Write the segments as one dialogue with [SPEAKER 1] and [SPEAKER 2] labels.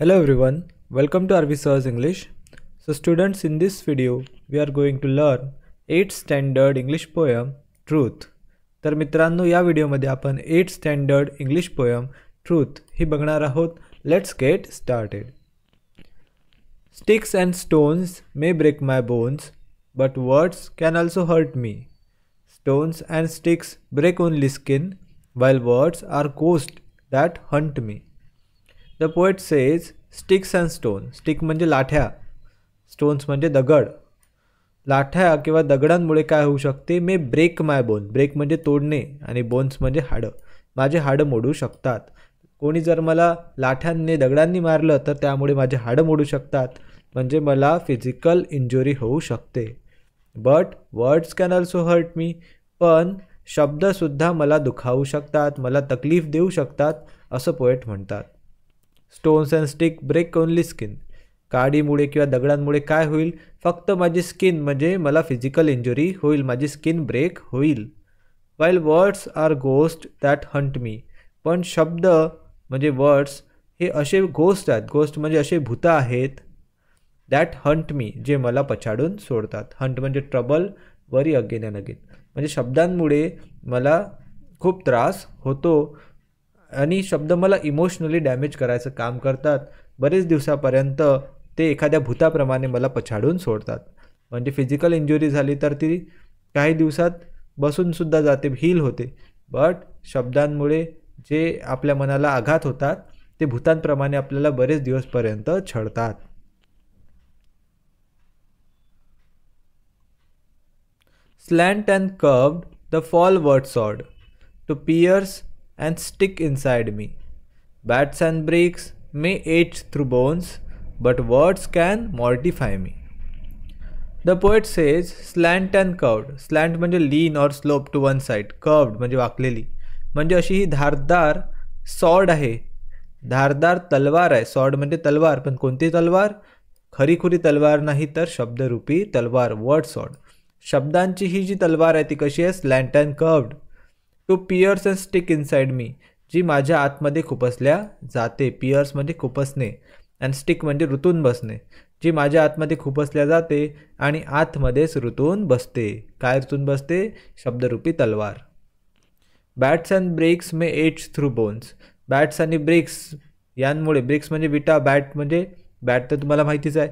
[SPEAKER 1] Hello everyone, welcome to RV Sirs English. So students, in this video we are going to learn 8th standard English poem Truth. तर मित्रांनो, या व्हिडिओमध्ये आपण 8th standard English poem Truth ही बघणार आहोत. Let's get started. Sticks and stones may break my bones, but words can also hurt me. Stones and sticks break only skin, while words are ghosts that hunt me. The poet says, sticks and stone. Stick म्हणजे लाठ्या, stones म्हणजे दगड. लाठ्या किंवा दगडांमुळे काय होऊ शकते? May break माय bone. Break म्हणजे तोडणे आणि बोन्स म्हणजे हाडं. माझे हाडं मोडू शकतात. कोणी जर मला लाठ्यांनी दगडांनी मारलं तर त्यामुळे माझे हाडं मोडू शकतात, म्हणजे मला फिजिकल इंजुरी होऊ शकते. But words can also hurt me. पण शब्दसुद्धा मला दुखावू शकतात, मला तकलीफ देऊ शकतात, असं पोएट म्हणतात. Stones and stick break only skin. काडीमुळे किंवा दगडांमुळे काय होईल? फक्त माझी स्किन म्हणजे मला फिजिकल इंजुरी होईल, माझी स्किन ब्रेक होईल. While words are ghost that haunt me. पण शब्द म्हणजे वर्ड्स हे असे गोस्ट आहेत. गोस्ट म्हणजे असे भूत आहेत. दॅट हंट मी, जे मला पछाडून सोडतात. हंट म्हणजे trouble, worry again and again. म्हणजे शब्दांमुळे मला खूप त्रास होतो आणि शब्द मला इमोशनली डॅमेज करायचं काम करतात. बरेच दिवसापर्यंत ते एखाद्या भूताप्रमाणे मला पछाडून सोडतात. म्हणजे फिजिकल इंजुरी झाली तर ती काही दिवसात बसूनसुद्धा जाते, हील होते. बट शब्दांमुळे जे आपल्या मनाला आघात होतात ते भूतांप्रमाणे आपल्याला बरेच दिवसपर्यंत छळतात. Slant and curved, the fall word sword, to pierce and stick inside me. Bats and bricks may etch through bones, but words can mortify me. The poet says, slant and curved. Slant म्हणजे lean or slope to one side. Curved म्हणजे वाकलेली. म्हणजे अशी ही धारदार sword आहे, धारदार तलवार आहे. Sword म्हणजे तलवार, पण कोणती तलवार? खरीखुरी तलवार नाही, तर शब्दरूपी तलवार, वर्ड सॉर्ड. शब्दांची ही जी तलवार आहे ती कशी आहे? Slant and curved. To pierce and stick inside me. जी माझ्या आतमध्ये खुपसल्या जाते. पियर्स म्हणजे खुपसणे, अँड स्टिक म्हणजे रुतून बसणे. जी माझ्या आतमध्ये खुपसल्या जाते आणि आतमध्येच रुतून बसते. काय रुतून बसते? शब्दरूपी तलवार. Bats and bricks may ache through bones. Bats आणि ब्रेक्स यांमुळे, ब्रेक्स म्हणजे विटा, बॅट म्हणजे बॅट तर तुम्हाला माहितीच आहे.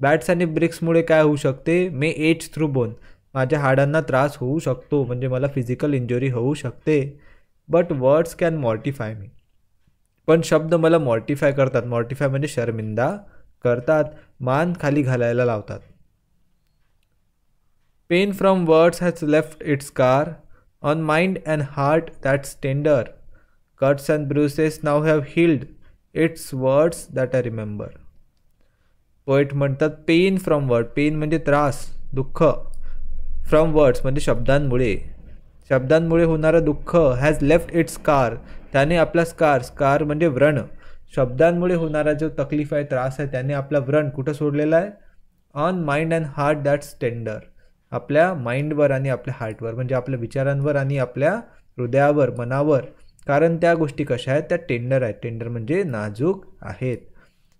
[SPEAKER 1] बॅट्स आणि ब्रेक्समुळे काय होऊ शकते? मे एच थ्रू बोन. माझ्या हाडांना त्रास होऊ शकतो, म्हणजे मला फिजिकल इंजुरी होऊ शकते. बट वर्ड्स कॅन मॉर्टिफाय मी. पण शब्द मला मॉर्टिफाय करतात. मॉर्टिफाय म्हणजे शर्मिंदा करतात, मान खाली घालायला लावतात. Pain from words has left its scar on mind and heart that's tender. Cuts and bruises now have healed it's words that I remember. Poet म्हणतात पेन फ्रॉम वर्ड. पेन म्हणजे त्रास, दुःख. फ्रॉम वर्ड्स म्हणजे शब्दांमुळे. शब्दांमुळे होणारं दुःख. Has left its scar, त्याने आपला scar, scar म्हणजे व्रण. शब्दांमुळे होणारा जो तकलीफ आहे, त्रास आहे, त्याने आपला व्रण कुठं सोडलेला आहे? On mind and heart that's tender. आपल्या माइंडवर आणि आपल्या हार्टवर, म्हणजे आपल्या विचारांवर आणि आपल्या हृदयावर, मनावर. कारण त्या गोष्टी कशा आहेत? त्या टेंडर आहेत. टेंडर म्हणजे नाजूक आहेत.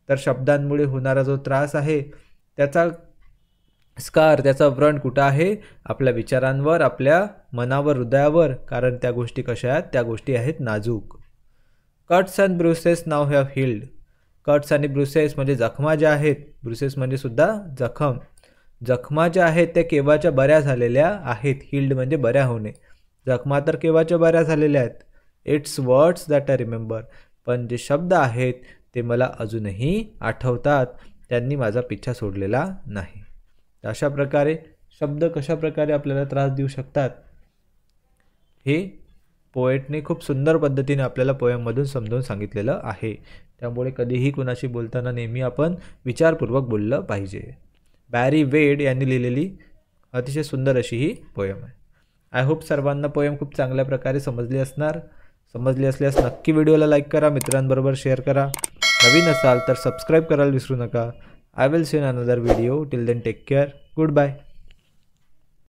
[SPEAKER 1] तर शब्दांमुळे होणारा जो त्रास आहे त्याचा स्कार, त्याचा व्रण कुठं आहे? आपल्या विचारांवर, आपल्या मनावर, हृदयावर. कारण त्या गोष्टी कशा आहेत? त्या गोष्टी आहेत नाजूक. Cuts and bruises now have healed. Cuts आणि ब्रुसेस म्हणजे जखमा ज्या आहेत. ब्रुसेस म्हणजे सुद्धा जखम. जखमा ज्या आहेत त्या केव्हाच्या बऱ्या झालेल्या आहेत. हिल्ड म्हणजे बऱ्या होणे. जखमा तर केव्हाच्या बऱ्या झालेल्या आहेत. It's words that I remember. पण जे शब्द आहेत ते मला अजूनही आठवतात, त्यांनी माझा पिच्छा सोडलेला नाही. अशा प्रकारे शब्द कशा प्रकारे आपल्याला त्रास देऊ शकतात हे पोएटने खूप सुंदर पद्धतीने आपल्याला पोएममधून समजावून सांगितलेलं आहे. त्यामुळे कधीही कुणाशी बोलताना नेहमी आपण विचारपूर्वक बोललं पाहिजे. बॅरी वेड यांनी लिहिलेली अतिशय सुंदर अशी ही पोएम आहे. आय होप सर्वांना पोएम खूप चांगल्या प्रकारे समजली असणार. समजली असल्यास नक्की व्हिडिओला लाईक करा, मित्रांबरोबर शेअर करा. नवीन असाल तर सबस्क्राईब करायला विसरू नका. I will see you in another video. Till then, take care. Goodbye.